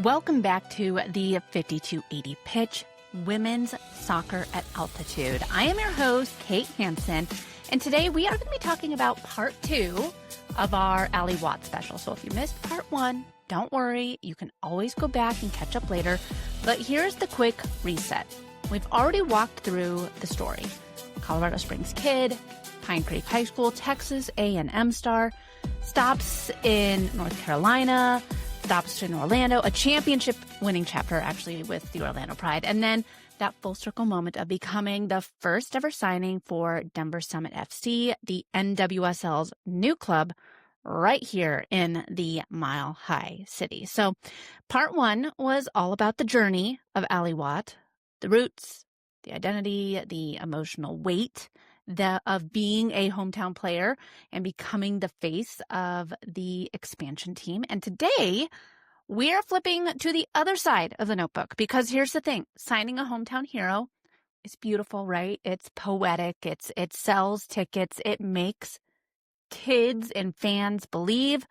Welcome back to the 5280 Pitch, Women's Soccer at Altitude. I am your host, Kate Hansen, and today we are going to be talking about part 2 of our Allie Watts special. So if you missed part 1, don't worry, you can always go back and catch up later. But here's the quick reset. We've already walked through the story. Colorado Springs kid, Pine Creek High School, Texas A&M star, stops in North Carolina, stops in Orlando, a championship-winning chapter actually with the Orlando Pride, and then that full circle moment of becoming the first ever signing for Denver Summit FC, the NWSL's new club right here in the Mile High City. So part 1 was all about the journey of Allie Watt, the roots, the identity, the emotional weight of being a hometown player and becoming the face of the expansion team. And today, we are flipping to the other side of the notebook because here's the thing. Signing a hometown hero is beautiful, right? It's poetic. It sells tickets. It makes kids and fans believe.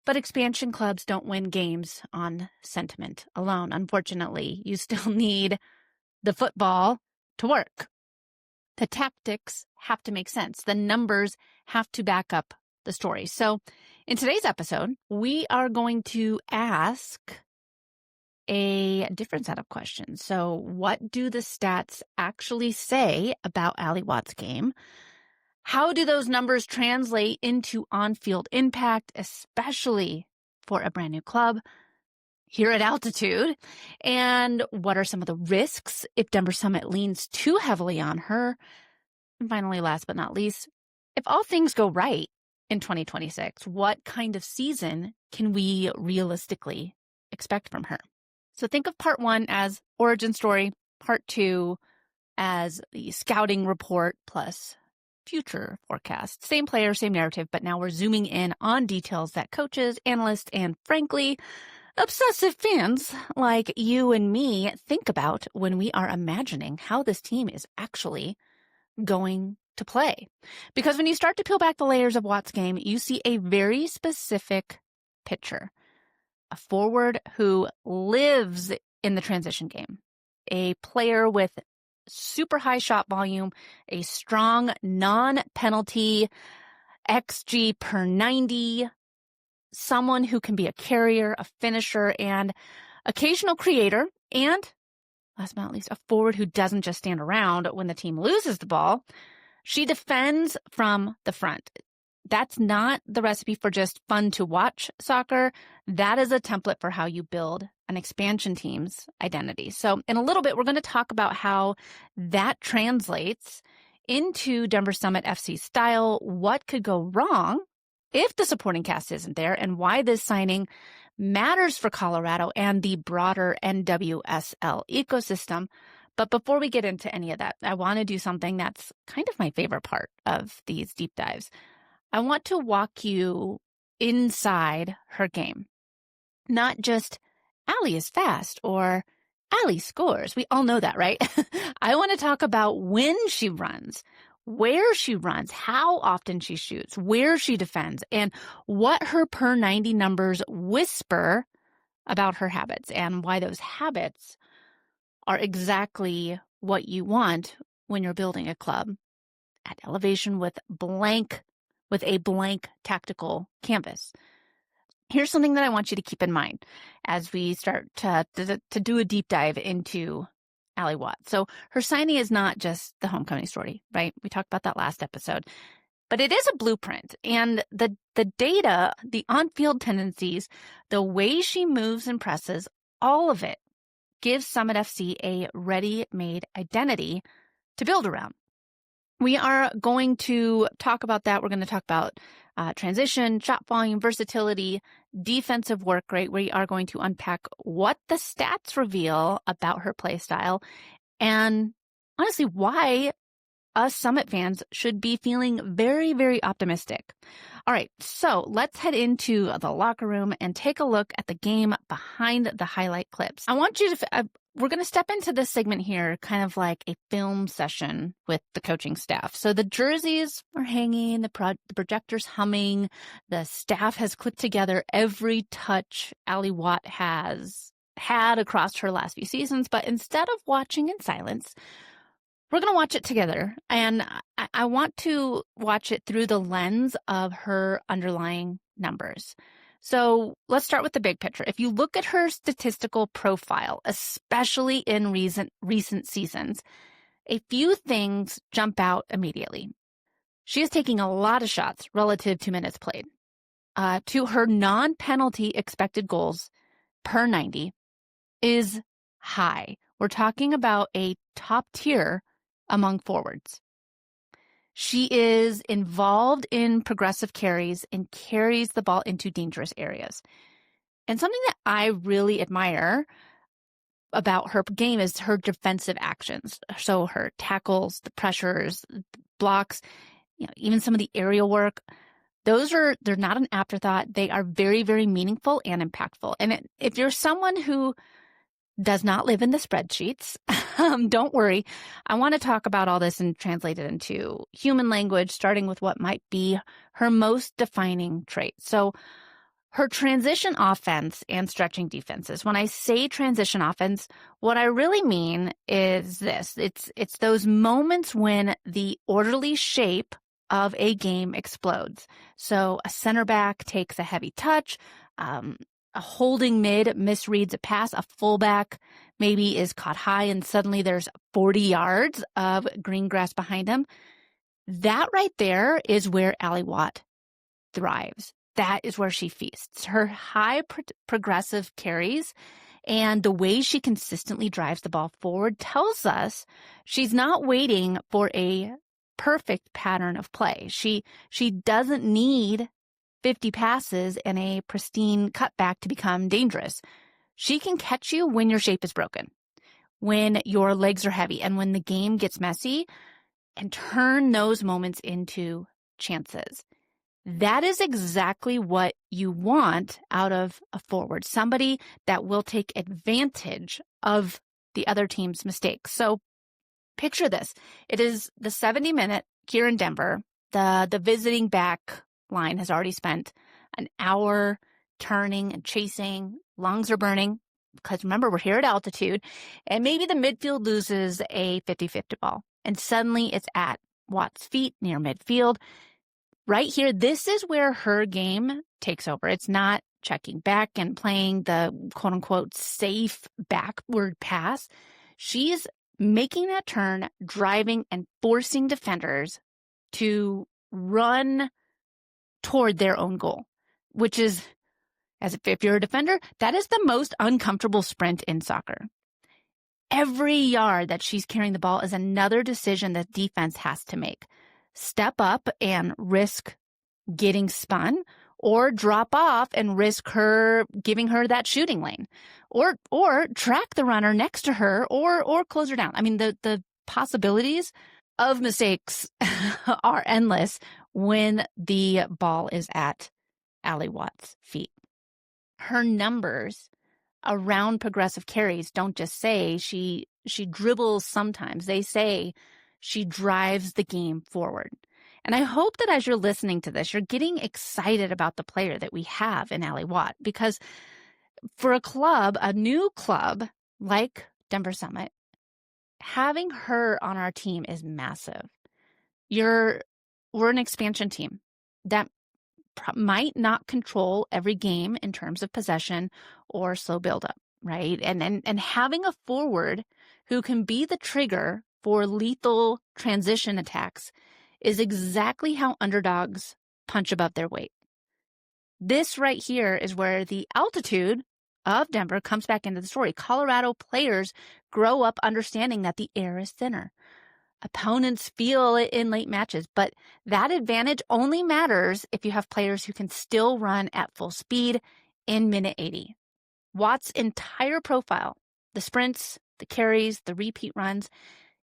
But expansion clubs don't win games on sentiment alone. Unfortunately, you still need the football to work. The tactics have to make sense. The numbers have to back up the story. So in today's episode, we are going to ask a different set of questions. So what do the stats actually say about Allie Watt's game? How do those numbers translate into on-field impact, especially for a brand new club here at Altitude? And what are some of the risks if Denver Summit leans too heavily on her? And finally, last but not least, if all things go right in 2026, what kind of season can we realistically expect from her? So think of part 1 as origin story, part 2 as the scouting report plus future forecast. Same player, same narrative, but now we're zooming in on details that coaches, analysts, and frankly, obsessive fans like you and me think about when we are imagining how this team is actually going to play. Because when you start to peel back the layers of Watt's game, you see a very specific picture. A forward who lives in the transition game. A player with super high shot volume, a strong non-penalty XG per 90, someone who can be a carrier, a finisher, and occasional creator, and last but not least, a forward who doesn't just stand around when the team loses the ball. She defends from the front. That's not the recipe for just fun to watch soccer. That is a template for how you build an expansion team's identity. So in a little bit, we're going to talk about how that translates into Denver Summit FC style, what could go wrong if the supporting cast isn't there, and why this signing matters for Colorado and the broader NWSL ecosystem. But before we get into any of that, I want to do something that's kind of my favorite part of these deep dives. I want to walk you inside her game. Not just Allie is fast or Allie scores. We all know that, right? I want to talk about when she runs, where she runs, how often she shoots, where she defends, and what her per 90 numbers whisper about her habits and why those habits are exactly what you want when you're building a club at elevation with a blank tactical canvas. Here's something that I want you to keep in mind as we start to do a deep dive into Allie Watt. So her signing is not just the homecoming story, right? We talked about that last episode, but it is a blueprint. And the data, the on-field tendencies, the way she moves and presses, all of it gives Summit FC a ready-made identity to build around. We are going to talk about that. We're going to talk about transition, shot volume, versatility, defensive work rate. We are going to unpack what the stats reveal about her play style and honestly why us Summit fans should be feeling very, very optimistic. All right, so let's head into the locker room and take a look at the game behind the highlight clips. I want you to we're going to step into this segment here, kind of like a film session with the coaching staff. So the jerseys are hanging, the projector's humming, the staff has clicked together every touch Allie Watt has had across her last few seasons. But instead of watching in silence, we're going to watch it together. And I want to watch it through the lens of her underlying numbers. So let's start with the big picture. If you look at her statistical profile, especially in recent seasons, a few things jump out immediately. She is taking a lot of shots relative to minutes played. To her non-penalty expected goals per 90 is high. We're talking about a top tier among forwards. She is involved in progressive carries and carries the ball into dangerous areas. And something that I really admire about her game is her defensive actions. So her tackles, the pressures, blocks, even some of the aerial work. They're not an afterthought. They are very, very meaningful and impactful. And if you're someone who does not live in the spreadsheets, don't worry. I want to talk about all this and translate it into human language, starting with what might be her most defining trait. So her transition offense and stretching defenses. When I say transition offense, what I really mean is this. It's those moments when the orderly shape of a game explodes. So a center back takes a heavy touch, a holding mid misreads a pass, a fullback maybe is caught high and suddenly there's 40 yards of green grass behind him. That right there is where Allie Watt thrives. That is where she feasts. Her high progressive carries and the way she consistently drives the ball forward tells us she's not waiting for a perfect pattern of play. She doesn't need 50 passes and a pristine cutback to become dangerous. She can catch you when your shape is broken, when your legs are heavy, and when the game gets messy, and turn those moments into chances. That is exactly what you want out of a forward, somebody that will take advantage of the other team's mistakes. So picture this. It is the 70-minute here in Denver. The visiting back line has already spent an hour turning and chasing. Lungs are burning because remember, we're here at altitude, and maybe the midfield loses a 50-50 ball and suddenly it's at Watt's feet near midfield. Right here, this is where her game takes over. It's not checking back and playing the quote unquote safe backward pass. She's making that turn, driving and forcing defenders to run toward their own goal, which is, as if you're a defender, that is the most uncomfortable sprint in soccer. Every yard that she's carrying the ball is another decision that defense has to make. Step up and risk getting spun, or drop off and risk her giving her that shooting lane, or track the runner next to her, or close her down. I mean, the possibilities of mistakes are endless when the ball is at Allie Watt's feet. Her numbers around progressive carries don't just say she dribbles sometimes. They say she drives the game forward. And I hope that as you're listening to this, you're getting excited about the player that we have in Allie Watt, because for a new club like Denver Summit, having her on our team is massive. We're an expansion team that might not control every game in terms of possession or slow buildup, right? And having a forward who can be the trigger for lethal transition attacks is exactly how underdogs punch above their weight. This right here is where the altitude of Denver comes back into the story. Colorado players grow up understanding that the air is thinner. Opponents feel it in late matches, but that advantage only matters if you have players who can still run at full speed in minute 80. Watt's entire profile, the sprints, the carries, the repeat runs,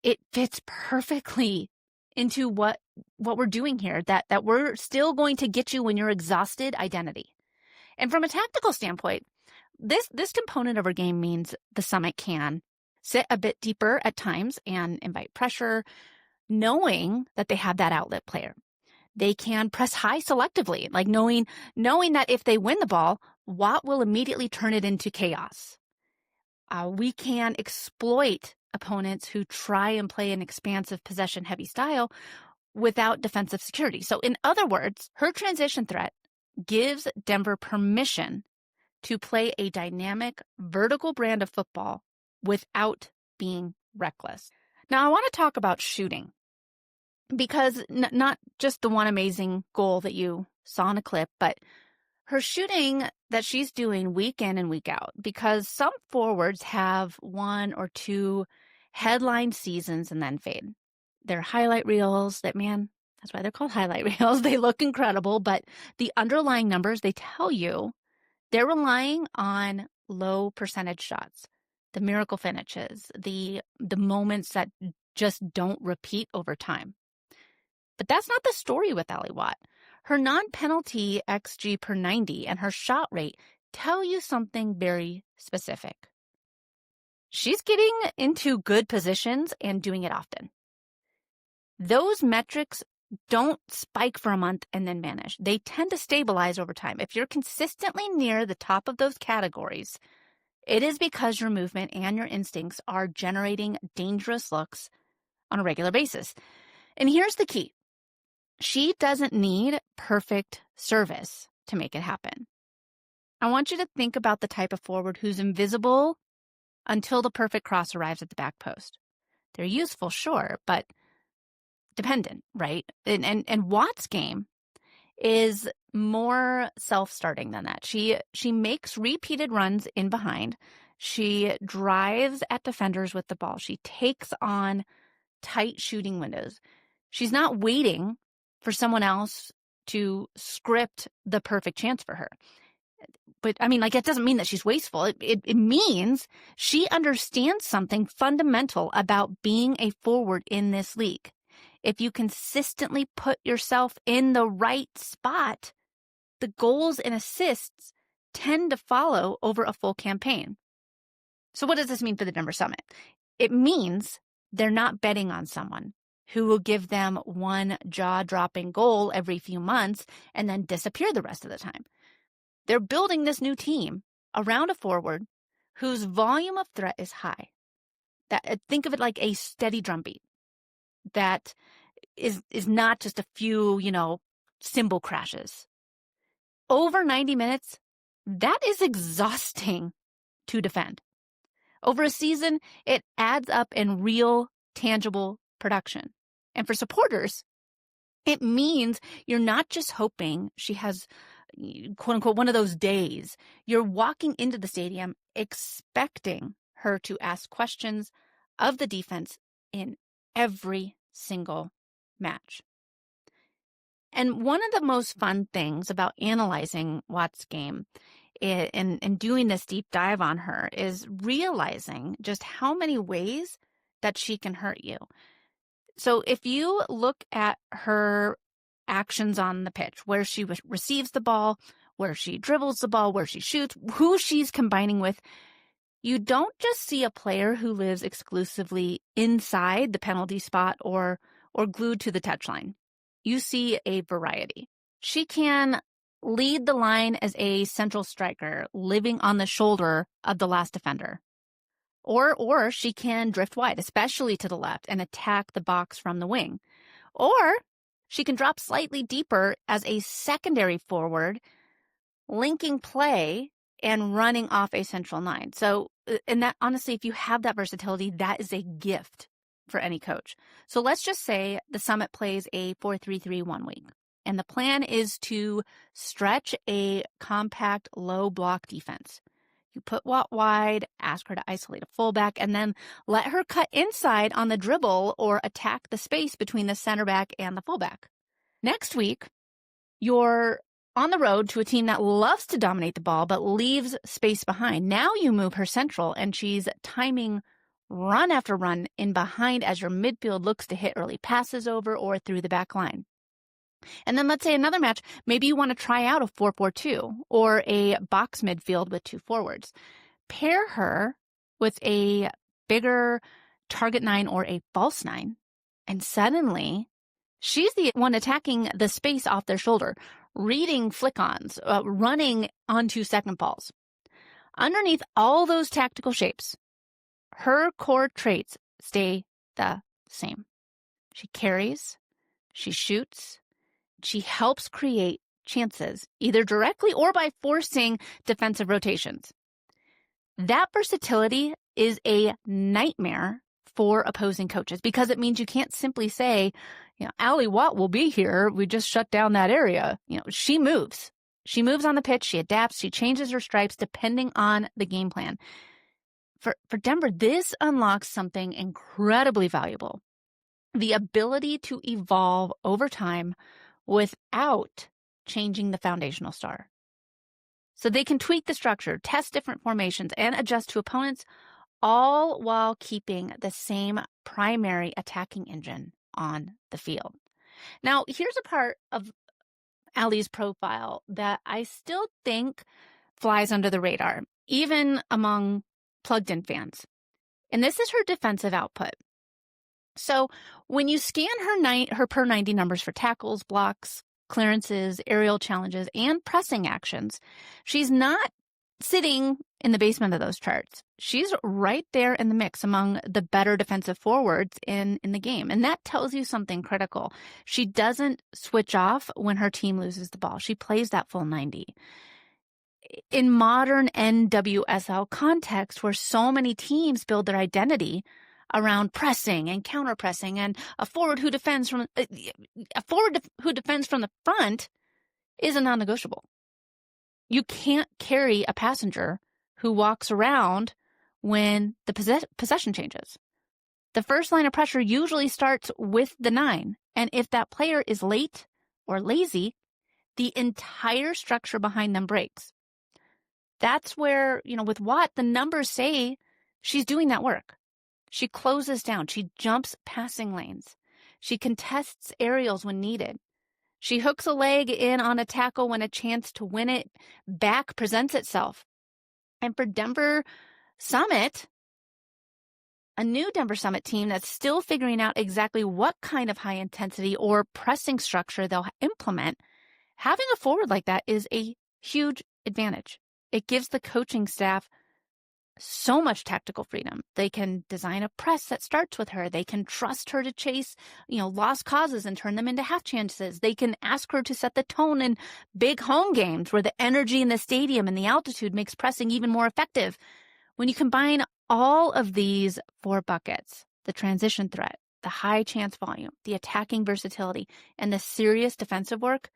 it fits perfectly into what we're doing here, that we're still going to get you when you're exhausted identity. And from a tactical standpoint, this component of our game means the Summit can sit a bit deeper at times and invite pressure, knowing that they have that outlet player. They can press high selectively, like knowing that if they win the ball, Watt will immediately turn it into chaos. We can exploit opponents who try and play an expansive possession-heavy style without defensive security. So in other words, her transition threat gives Denver permission to play a dynamic, vertical brand of football without being reckless. Now, I want to talk about shooting because not just the one amazing goal that you saw in a clip, but her shooting that she's doing week in and week out, because some forwards have one or two headline seasons and then fade. They're highlight reels that's why they're called highlight reels. They look incredible, but the underlying numbers, they tell you they're relying on low percentage shots, the miracle finishes, the moments that just don't repeat over time. But that's not the story with Ally Watt. Her non-penalty XG per 90 and her shot rate tell you something very specific. She's getting into good positions and doing it often. Those metrics don't spike for a month and then vanish. They tend to stabilize over time. If you're consistently near the top of those categories, it is because your movement and your instincts are generating dangerous looks on a regular basis. And here's the key. She doesn't need perfect service to make it happen. I want you to think about the type of forward who's invisible until the perfect cross arrives at the back post. They're useful, sure, but dependent, right? And Watt's game is more self-starting than that. She makes repeated runs in behind. She drives at defenders with the ball. She takes on tight shooting windows. She's not waiting for someone else to script the perfect chance for her. But it doesn't mean that she's wasteful. It means she understands something fundamental about being a forward in this league. If you consistently put yourself in the right spot, the goals and assists tend to follow over a full campaign. So what does this mean for the Denver Summit? It means they're not betting on someone who will give them one jaw-dropping goal every few months and then disappear the rest of the time. They're building this new team around a forward whose volume of threat is high. Think of it like a steady drumbeat that is not just a few, cymbal crashes. Over 90 minutes, that is exhausting to defend. Over a season, it adds up in real, tangible production. And for supporters, it means you're not just hoping she has, quote unquote, one of those days. You're walking into the stadium expecting her to ask questions of the defense in every single match. And one of the most fun things about analyzing Watt's game and doing this deep dive on her is realizing just how many ways that she can hurt you. So if you look at her actions on the pitch, where she receives the ball, where she dribbles the ball, where she shoots, who she's combining with, you don't just see a player who lives exclusively inside the penalty spot or glued to the touchline. You see a variety. She can lead the line as a central striker, living on the shoulder of the last defender. Or she can drift wide, especially to the left, and attack the box from the wing. Or she can drop slightly deeper as a secondary forward, linking play and running off a central line. So, and that honestly, if you have that versatility, that is a gift for any coach. So let's just say the Summit plays a 4-3-3 1 week. And the plan is to stretch a compact, low block defense. You put Watt wide, ask her to isolate a fullback, and then let her cut inside on the dribble or attack the space between the center back and the fullback. Next week, you're on the road to a team that loves to dominate the ball but leaves space behind. Now you move her central, and she's timing run after run in behind as your midfield looks to hit early passes over or through the back line. And then let's say another match, maybe you want to try out a 4-4-2 or a box midfield with two forwards. Pair her with a bigger target 9 or a false 9. And suddenly, she's the one attacking the space off their shoulder, reading flick-ons, running onto second balls. Underneath all those tactical shapes, her core traits stay the same. She carries, she shoots, she helps create chances, either directly or by forcing defensive rotations. That versatility is a nightmare for opposing coaches because it means you can't simply say, Allie Watt will be here. We just shut down that area. She moves. She moves on the pitch. She adapts. She changes her stripes depending on the game plan. For Denver, this unlocks something incredibly valuable. The ability to evolve over time without changing the foundational star. So they can tweak the structure, test different formations, and adjust to opponents, all while keeping the same primary attacking engine on the field. Now, here's a part of Allie's profile that I still think flies under the radar, even among plugged-in fans. And this is her defensive output. So when you scan her per 90 numbers for tackles, blocks, clearances, aerial challenges, and pressing actions, she's not sitting in the basement of those charts. She's right there in the mix among the better defensive forwards in the game. And that tells you something critical. She doesn't switch off when her team loses the ball. She plays that full 90. In modern NWSL context, where so many teams build their identity around pressing and counter-pressing, and a forward who defends from the front is a non-negotiable. You can't carry a passenger who walks around when the possession changes. The first line of pressure usually starts with the 9, and if that player is late or lazy, the entire structure behind them breaks. That's where, with Watt, the numbers say she's doing that work. She closes down. She jumps passing lanes. She contests aerials when needed. She hooks a leg in on a tackle when a chance to win it back presents itself. And for Denver Summit, a new Denver Summit team that's still figuring out exactly what kind of high intensity or pressing structure they'll implement, having a forward like that is a huge advantage. It gives the coaching staff so much tactical freedom. They can design a press that starts with her. They can trust her to chase, lost causes and turn them into half chances. They can ask her to set the tone in big home games where the energy in the stadium and the altitude makes pressing even more effective. When you combine all of these 4 buckets, the transition threat, the high chance volume, the attacking versatility, and the serious defensive work,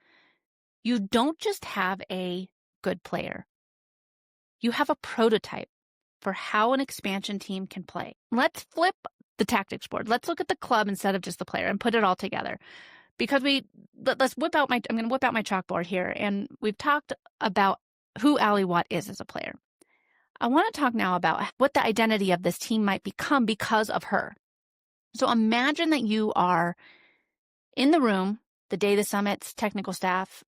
you don't just have a good player. You have a prototype for how an expansion team can play. Let's flip the tactics board. Let's look at the club instead of just the player and put it all together. Because I'm going to whip out my chalkboard here, and we've talked about who Allie Watt is as a player. I want to talk now about what the identity of this team might become because of her. So imagine that you are in the room the day the Summit's technical staff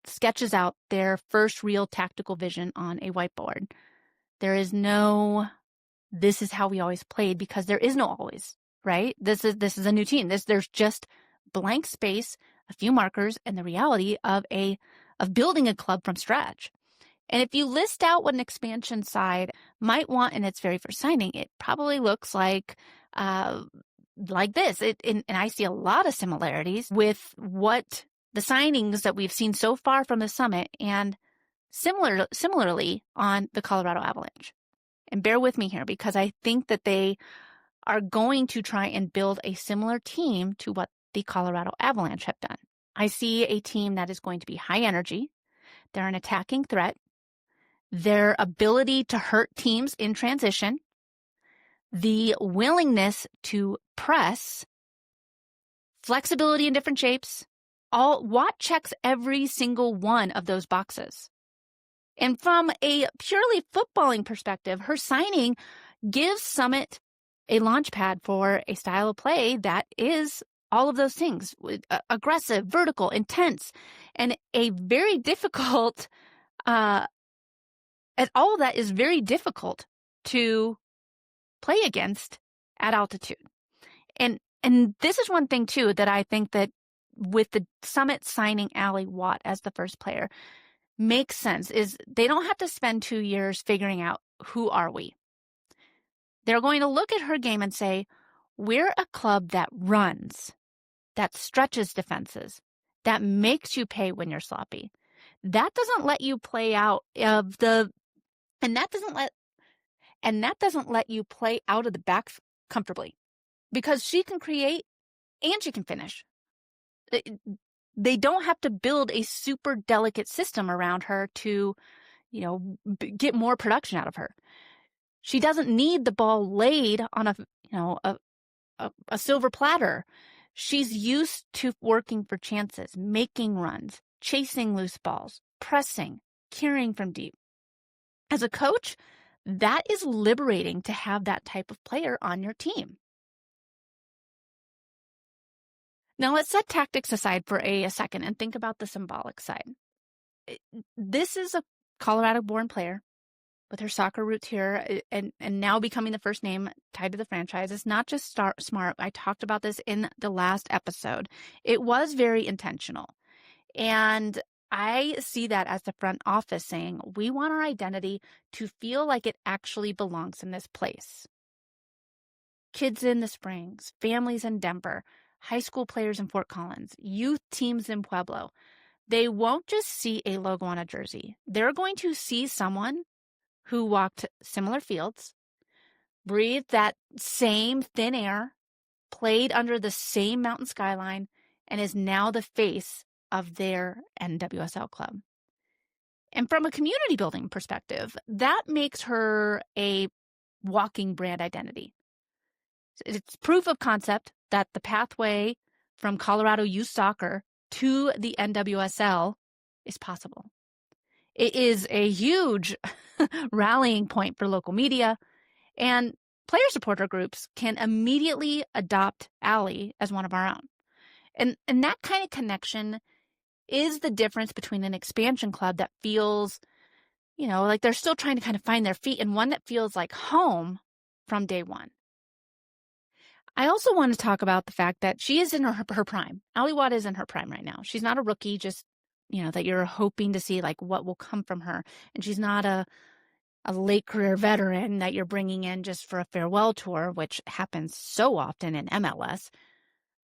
sketches out their first real tactical vision on a whiteboard. There is no, this is how we always played, because there is no always, right? This is a new team. There's just blank space, a few markers, and the reality of building a club from scratch. And if you list out what an expansion side might want in its very first signing, it probably looks like this. And I see a lot of similarities with what the signings that we've seen so far from the Summit, and similarly on the Colorado Avalanche. And bear with me here, because I think that they are going to try and build a similar team to what the Colorado Avalanche have done. I see a team that is going to be high energy. They're an attacking threat. Their ability to hurt teams in transition, the willingness to press, flexibility in different shapes, Watt checks every single one of those boxes. And from a purely footballing perspective, her signing gives Summit a launch pad for a style of play that is all of those things: aggressive, vertical, intense, and a very difficult, and all of that is very difficult to play against at altitude. And this is one thing, too, that I think that with the Summit signing Allie Watt as the first player makes sense, is they don't have to spend 2 years figuring out who are we. They're going to look at her game and say, we're a club that runs, that stretches defenses, that makes you pay when you're sloppy. That doesn't let you play out of the, and that doesn't let you play out of the back comfortably, because she can create and she can finish. They don't have to build a super delicate system around her to, get more production out of her. She doesn't need the ball laid on a silver platter. She's used to working for chances, making runs, chasing loose balls, pressing, carrying from deep. As a coach, that is liberating to have that type of player on your team. Now let's set tactics aside for a second and think about the symbolic side. This is a Colorado-born player with her soccer roots here and now becoming the first name tied to the franchise. It's not just smart. I talked about this in the last episode. It was very intentional. And I see that as the front office saying, we want our identity to feel like it actually belongs in this place. Kids in the Springs, families in Denver, high school players in Fort Collins, youth teams in Pueblo. They won't just see a logo on a jersey. They're going to see someone who walked similar fields, breathed that same thin air, played under the same mountain skyline, and is now the face of their NWSL club. And from a community building perspective, that makes her a walking brand identity. It's proof of concept that the pathway from Colorado youth soccer to the NWSL is possible. It is a huge rallying point for local media, and player supporter groups can immediately adopt Allie as one of our own. And that kind of connection is the difference between an expansion club that feels, like they're still trying to kind of find their feet, and one that feels like home from day one. I also want to talk about the fact that she is in her prime. Allie Watt is in her prime right now. She's not a rookie, just, that you're hoping to see like what will come from her. And she's not a late career veteran that you're bringing in just for a farewell tour, which happens so often in MLS.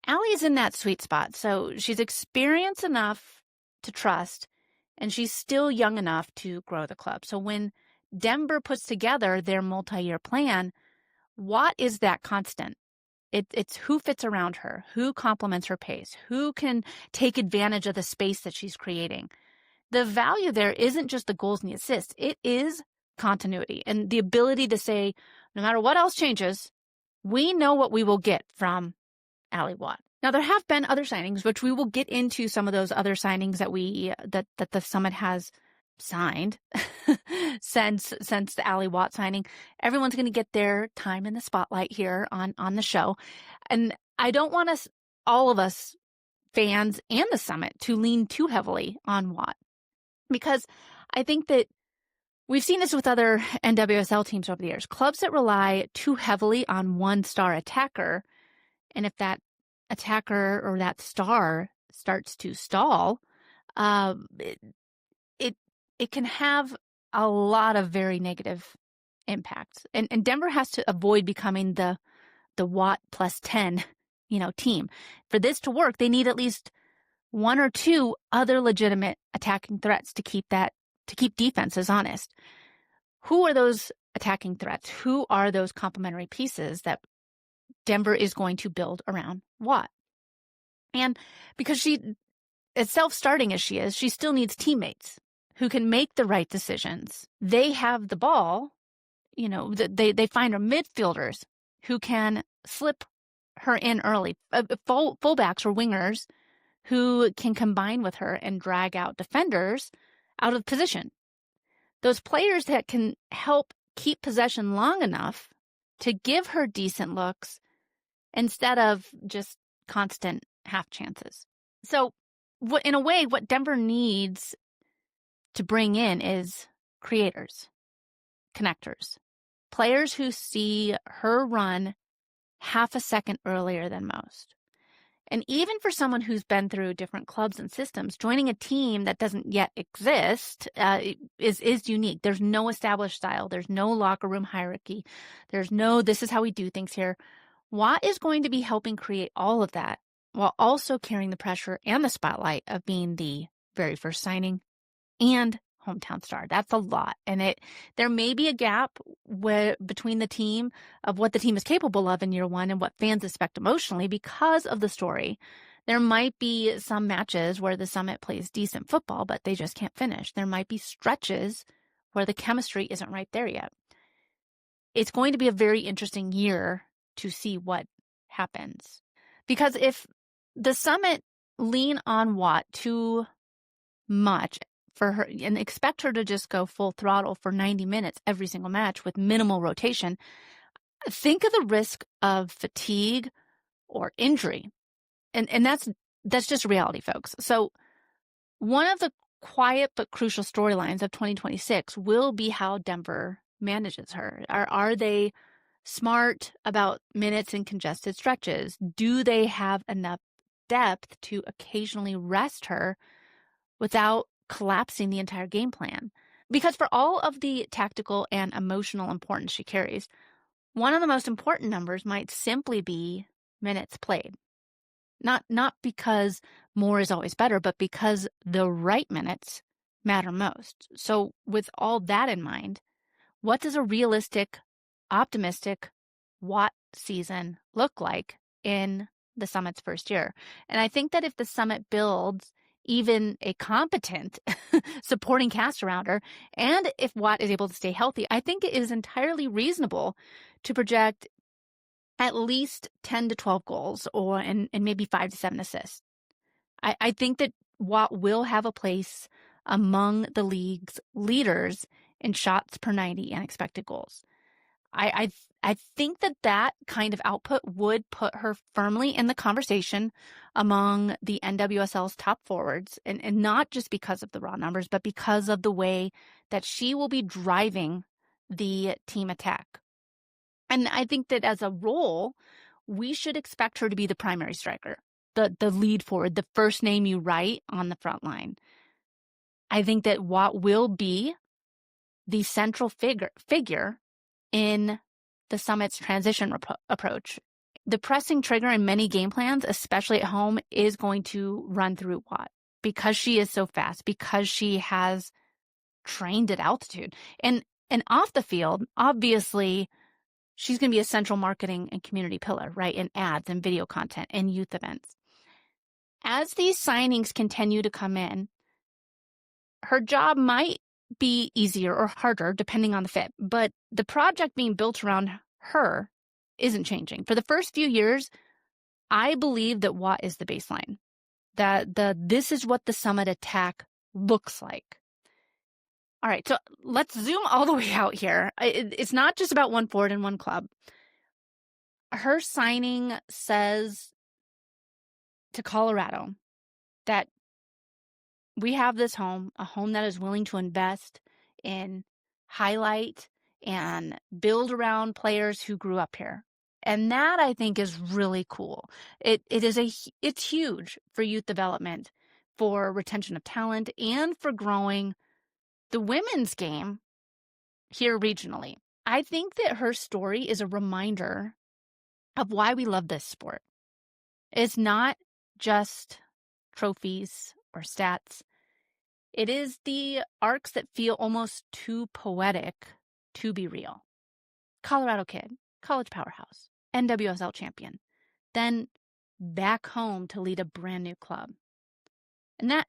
Allie is in that sweet spot. So she's experienced enough to trust, and she's still young enough to grow the club. So when Denver puts together their multi-year plan, Watt is that constant. It's who fits around her, who complements her pace, who can take advantage of the space that she's creating. The value there isn't just the goals and the assists. It is continuity and the ability to say, no matter what else changes, we know what we will get from Allie Watt. Now, there have been other signings, which we will get into some of those other signings that the Summit has signed since the Allie Watt signing. Everyone's going to get their time in the spotlight here on the show. And I don't want all of us fans and the Summit to lean too heavily on Watt, because I think that we've seen this with other NWSL teams over the years. Clubs that rely too heavily on one star attacker, and if that attacker or that star starts to stall, it can have a lot of very negative impacts. And Denver has to avoid becoming the Watt plus 10, team. For this to work, they need at least one or two other legitimate attacking threats to keep defenses honest. Who are those attacking threats? Who are those complementary pieces that Denver is going to build around Watt? And because as self-starting as she is, she still needs teammates who can make the right decisions. They have the ball, they find her midfielders who can slip her in early, fullbacks or wingers who can combine with her and drag out defenders out of position. Those players that can help keep possession long enough to give her decent looks instead of just constant half chances. So in a way, what Denver needs to bring in is creators, connectors, players who see her run half a second earlier than most. And even for someone who's been through different clubs and systems, joining a team that doesn't yet exist is unique. There's no established style. There's no locker room hierarchy. There's no, this is how we do things here. Watt is going to be helping create all of that while also carrying the pressure and the spotlight of being the very first signing and hometown star. That's a lot. And there may be a gap between the team of what the team is capable of in year one and what fans expect emotionally because of the story. There might be some matches where the Summit plays decent football, but they just can't finish. There might be stretches where the chemistry isn't right there yet. It's going to be a very interesting year to see what happens. Because if the Summit lean on Watt too much for her and expect her to just go full throttle for 90 minutes every single match with minimal rotation, think of the risk of fatigue or injury. And that's just reality, folks. So one of the quiet but crucial storylines of 2026 will be how Denver manages her. Are they smart about minutes in congested stretches? Do they have enough depth to occasionally rest her without collapsing the entire game plan? Because for all of the tactical and emotional importance she carries, one of the most important numbers might simply be minutes played. Not because more is always better, but because the right minutes matter most. So with all that in mind, what does a realistic, optimistic Watt season look like in the Summit's first year? And I think that if the Summit builds even a competent supporting cast around her, and if Watt is able to stay healthy, I think it is entirely reasonable to project at least 10 to 12 goals and maybe 5 to 7 assists. I think that Watt will have a place among the league's leaders in shots per 90 and expected goals. I think that kind of output would put her firmly in the conversation among the NWSL's top forwards, and not just because of the raw numbers, but because of the way that she will be driving the team attack. And I think that as a role, we should expect her to be the primary striker, the lead forward, the first name you write on the front line. I think that Watt will be the central figure in the Summit's transition approach. The pressing trigger in many game plans, especially at home, is going to run through Watt because she is so fast, because she has trained at altitude. And off the field, obviously, she's going to be a central marketing and community pillar, right? In ads and video content and youth events. As these signings continue to come in, her job might be easier or harder depending on the fit, but the project being built around her isn't changing. For the first few years, I believe that Watt is the baseline, that this is what the Summit attack looks like. All right, so let's zoom all the way out here. It's not just about one forward and one club. Her signing says to Colorado that we have this home, a home that is willing to invest in, highlight, and build around players who grew up here. And that, I think, is really cool. It's huge for youth development, for retention of talent, and for growing the women's game here regionally. I think that her story is a reminder of why we love this sport. It's not just trophies or stats. It is the arcs that feel almost too poetic to be real. Colorado kid, college powerhouse, NWSL champion, then back home to lead a brand new club. And that,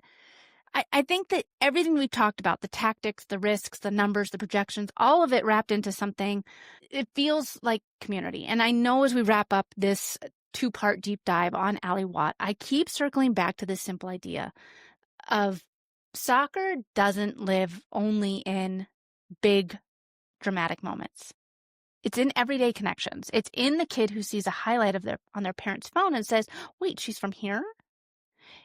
I think that everything we've talked about, the tactics, the risks, the numbers, the projections, all of it wrapped into something, it feels like community. And I know as we wrap up this 2-part deep dive on Ally Watt, I keep circling back to this simple idea of soccer doesn't live only in big, dramatic moments. It's in everyday connections. It's in the kid who sees a highlight on their parent's phone and says, wait, she's from here?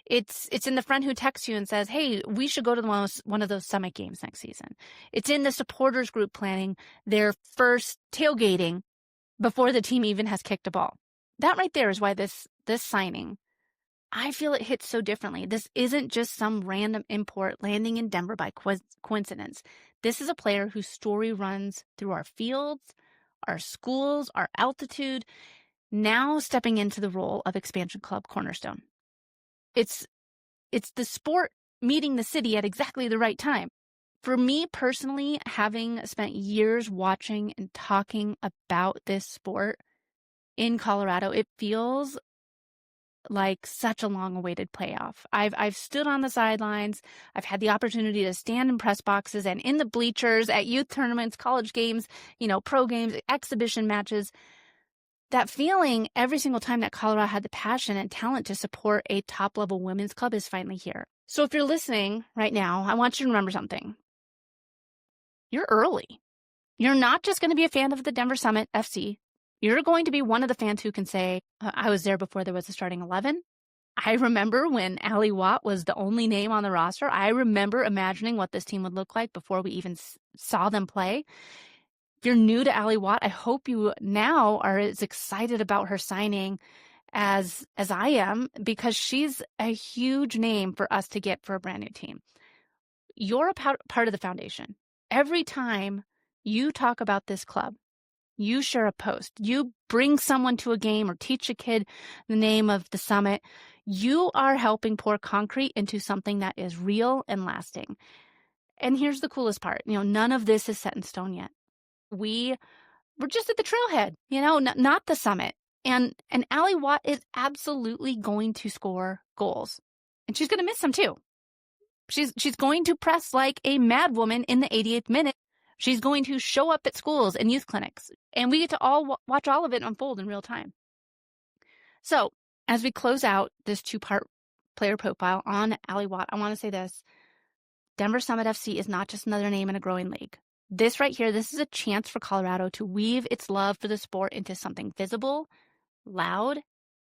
It's in the friend who texts you and says, hey, we should go to one of those summit games next season. It's in the supporters group planning their first tailgating before the team even has kicked a ball. That right there is why this signing, I feel it hits so differently. This isn't just some random import landing in Denver by coincidence. This is a player whose story runs through our fields, our schools, our altitude, now stepping into the role of expansion club cornerstone. It's the sport meeting the city at exactly the right time. For me personally, having spent years watching and talking about this sport in Colorado, it feels like such a long-awaited playoff. I've stood on the sidelines. I've had the opportunity to stand in press boxes and in the bleachers at youth tournaments, college games, pro games, exhibition matches. That feeling every single time that Colorado had the passion and talent to support a top-level women's club is finally here. So if you're listening right now, I want you to remember something. You're early. You're not just going to be a fan of the Denver Summit FC. You're going to be one of the fans who can say, I was there before there was a starting 11. I remember when Allie Watt was the only name on the roster. I remember imagining what this team would look like before we even saw them play. If you're new to Allie Watt, I hope you now are as excited about her signing as I am, because she's a huge name for us to get for a brand new team. You're a part of the foundation. Every time you talk about this club, you share a post, you bring someone to a game or teach a kid the name of the Summit, you are helping pour concrete into something that is real and lasting. And here's the coolest part. None of this is set in stone yet. We're just at the trailhead, not the Summit. And Allie Watt is absolutely going to score goals. And she's going to miss them too. She's going to press like a mad woman in the 88th minute. She's going to show up at schools and youth clinics. And we get to all watch all of it unfold in real time. So as we close out this 2-part player profile on Allie Watt, I want to say this. Denver Summit FC is not just another name in a growing league. This right here, this is a chance for Colorado to weave its love for the sport into something visible, loud,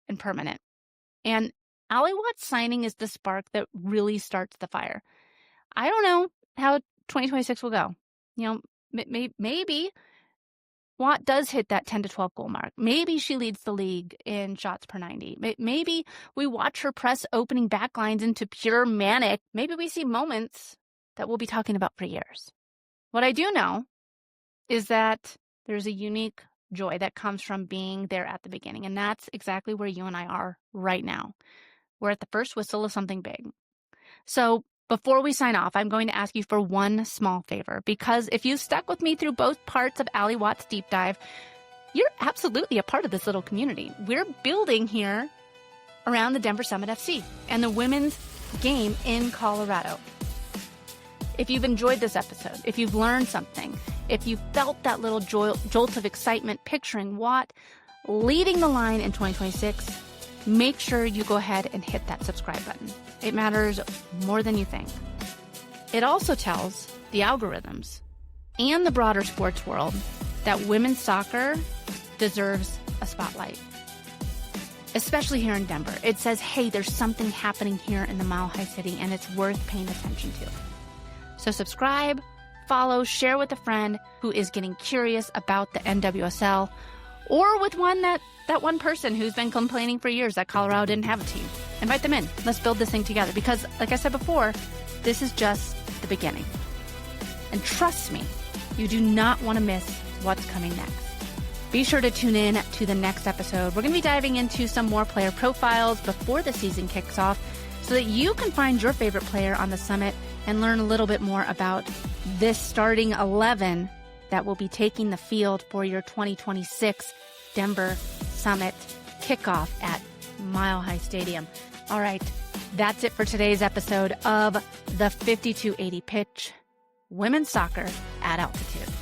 and permanent. And Allie Watt's signing is the spark that really starts the fire. I don't know how 2026 will go. Maybe Watt does hit that 10 to 12 goal mark. Maybe she leads the league in shots per 90. Maybe we watch her press opening backlines into pure manic. Maybe we see moments that we'll be talking about for years. What I do know is that there's a unique joy that comes from being there at the beginning. And that's exactly where you and I are right now. We're at the first whistle of something big. So before we sign off, I'm going to ask you for one small favor, because if you stuck with me through both parts of Allie Watt's deep dive, you're absolutely a part of this little community. We're building here around the Denver Summit FC and the women's game in Colorado. If you've enjoyed this episode, if you've learned something, if you felt that little jolt of excitement picturing Watt leading the line in 2026, make sure you go ahead and hit that subscribe button. It matters more than you think. It also tells the algorithms and the broader sports world that women's soccer deserves a spotlight, especially here in Denver. It says, hey, there's something happening here in the Mile High City, and it's worth paying attention to. So subscribe, follow, share with a friend who is getting curious about the NWSL, or with that one person who's been complaining for years that Colorado didn't have a team. Invite them in. Let's build this thing together, because like I said before, this is just the beginning. And trust me, you do not want to miss what's coming next. Be sure to tune in to the next episode. We're going to be diving into some more player profiles before the season kicks off so that you can find your favorite player on the Summit and learn a little bit more about this starting 11 that will be taking the field for your 2026 Denver Summit kickoff at Mile High Stadium. All right, that's it for today's episode of the 5280 Pitch, Women's Soccer at Altitude.